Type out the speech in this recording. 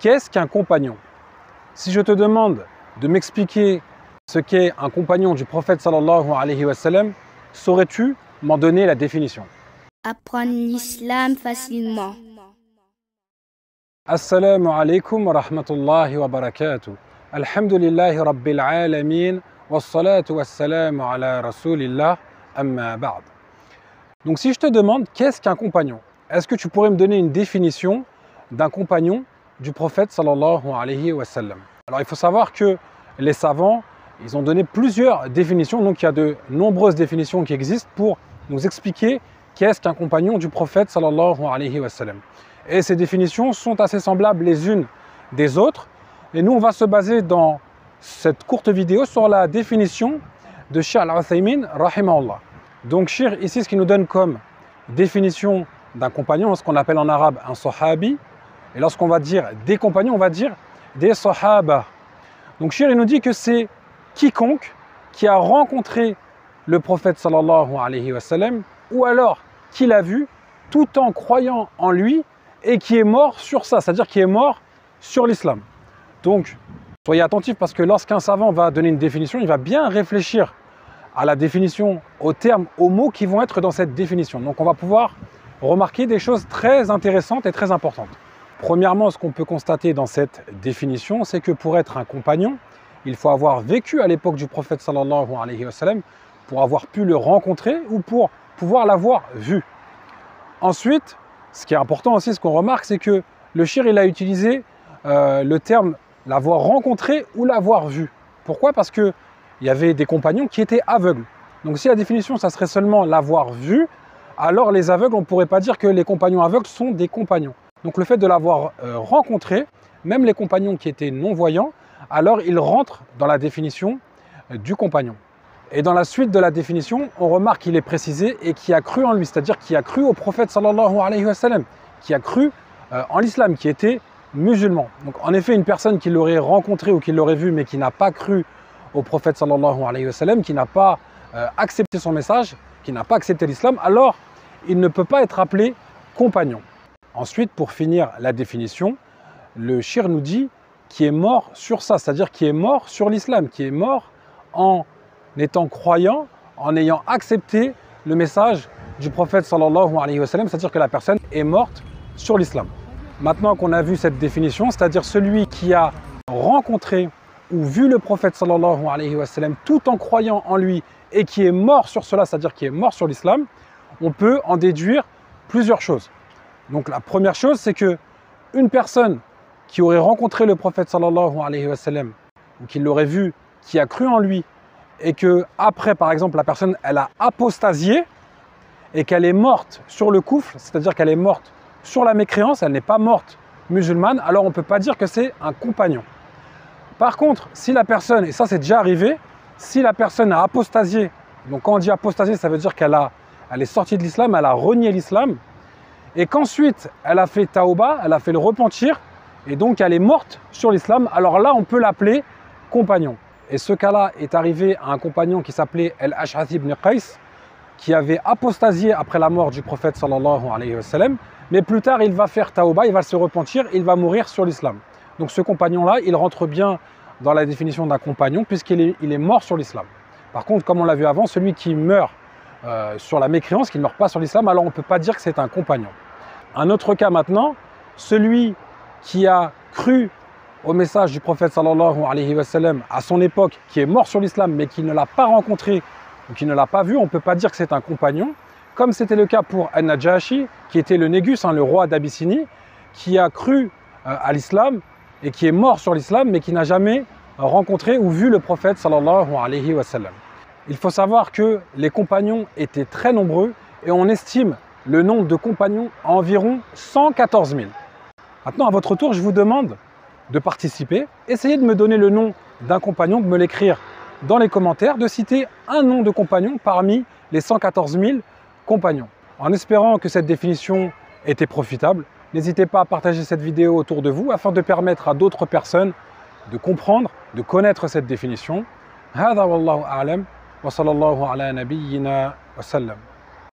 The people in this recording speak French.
Qu'est-ce qu'un compagnon? Si je te demande de m'expliquer ce qu'est un compagnon du prophète sallallahu alayhi wa sallam, saurais-tu m'en donner la définition? Apprendre l'islam facilement. Assalamu alaikum wa rahmatullahi wa barakatuh. Alhamdulillahi rabbil alamin. Wassalatu wassalamu ala rasulillah amma ba'd. Donc si je te demande qu'est-ce qu'un compagnon, est-ce que tu pourrais me donner une définition d'un compagnon du prophète sallallahu alayhi wa sallam? Alors il faut savoir que les savants, ils ont donné plusieurs définitions, donc il y a de nombreuses définitions qui existent pour nous expliquer qu'est-ce qu'un compagnon du prophète sallallahu alayhi wa sallam. Et ces définitions sont assez semblables les unes des autres. Et nous, on va se baser dans cette courte vidéo sur la définition de Cheikh Al-Uthaymin, rahimahullah. Donc Cheikh, ici, ce qui nous donne comme définition d'un compagnon, ce qu'on appelle en arabe un sahabi. Et lorsqu'on va dire des compagnons, on va dire des sahaba. Donc Cheikh, il nous dit que c'est quiconque qui a rencontré le prophète sallallahu alayhi wa sallam, ou alors qui l'a vu tout en croyant en lui et qui est mort sur ça, c'est-à-dire qui est mort sur l'islam. Donc, soyez attentifs parce que lorsqu'un savant va donner une définition, il va bien réfléchir à la définition, aux termes, aux mots qui vont être dans cette définition. Donc, on va pouvoir remarquer des choses très intéressantes et très importantes. Premièrement, ce qu'on peut constater dans cette définition, c'est que pour être un compagnon, il faut avoir vécu à l'époque du prophète sallallahu alayhi wa sallam pour avoir pu le rencontrer ou pour pouvoir l'avoir vu. Ensuite, ce qui est important aussi, ce qu'on remarque, c'est que le cheikh, il a utilisé le terme l'avoir rencontré ou l'avoir vu. Pourquoi? Parce qu'il y avait des compagnons qui étaient aveugles. Donc si la définition, ça serait seulement l'avoir vu, alors les aveugles, on ne pourrait pas dire que les compagnons aveugles sont des compagnons. Donc le fait de l'avoir rencontré, même les compagnons qui étaient non-voyants, alors ils rentrent dans la définition du compagnon. Et dans la suite de la définition, on remarque qu'il est précisé et qui a cru en lui, c'est-à-dire qui a cru au prophète sallallahu alayhi wa sallam, qui a cru en l'islam, qui était musulman. Donc en effet, une personne qui l'aurait rencontré ou qui l'aurait vu, mais qui n'a pas cru au prophète sallallahu alayhi wa sallam, qui n'a pas accepté son message, qui n'a pas accepté l'islam, alors il ne peut pas être appelé compagnon. Ensuite, pour finir la définition, le cheikh nous dit qui est mort sur ça, c'est-à-dire qui est mort sur l'islam, qui est mort en étant croyant, en ayant accepté le message du prophète sallallahu alayhi wa sallam, c'est-à-dire que la personne est morte sur l'islam. Maintenant qu'on a vu cette définition, c'est-à-dire celui qui a rencontré ou vu le prophète sallallahu alayhi wa sallam tout en croyant en lui et qui est mort sur cela, c'est-à-dire qui est mort sur l'islam, on peut en déduire plusieurs choses. Donc la première chose, c'est que une personne qui aurait rencontré le prophète sallallahu alayhi wa sallam ou qui l'aurait vu, qui a cru en lui et que après, par exemple, la personne, elle a apostasié et qu'elle est morte sur le koufr, c'est-à-dire qu'elle est morte sur la mécréance, elle n'est pas morte musulmane, alors on ne peut pas dire que c'est un compagnon. Par contre, si la personne, et ça c'est déjà arrivé, si la personne a apostasié, donc quand on dit apostasié, ça veut dire qu'elle est sortie de l'islam, elle a renié l'islam, et qu'ensuite elle a fait taouba, elle a fait le repentir, et donc elle est morte sur l'islam, alors là on peut l'appeler compagnon. Et ce cas-là est arrivé à un compagnon qui s'appelait Al-Ash'ath ibn Qais, qui avait apostasié après la mort du prophète sallallahu alayhi wa sallam, mais plus tard il va faire taouba, il va se repentir, il va mourir sur l'islam. Donc ce compagnon-là, il rentre bien dans la définition d'un compagnon puisqu'il est mort sur l'islam. Par contre, comme on l'a vu avant, celui qui meurt sur la mécréance, qui ne meurt pas sur l'islam, alors on ne peut pas dire que c'est un compagnon. Un autre cas maintenant, celui qui a cru au message du prophète sallallahu alayhi wa sallam à son époque, qui est mort sur l'islam mais qui ne l'a pas rencontré ou qui ne l'a pas vu, on ne peut pas dire que c'est un compagnon, comme c'était le cas pour An-Najashi, qui était le Négus, le roi d'Abyssinie, qui a cru à l'islam et qui est mort sur l'islam mais qui n'a jamais rencontré ou vu le prophète sallallahu alayhi wa sallam. Il faut savoir que les compagnons étaient très nombreux et on estime le nombre de compagnons à environ 114 000. Maintenant, à votre tour, je vous demande de participer. Essayez de me donner le nom d'un compagnon, de me l'écrire dans les commentaires, de citer un nom de compagnon parmi les 114 000 compagnons. En espérant que cette définition était profitable, n'hésitez pas à partager cette vidéo autour de vous afin de permettre à d'autres personnes de comprendre, de connaître cette définition. هذا والله أعلم وصلى الله على نبينا وسلم.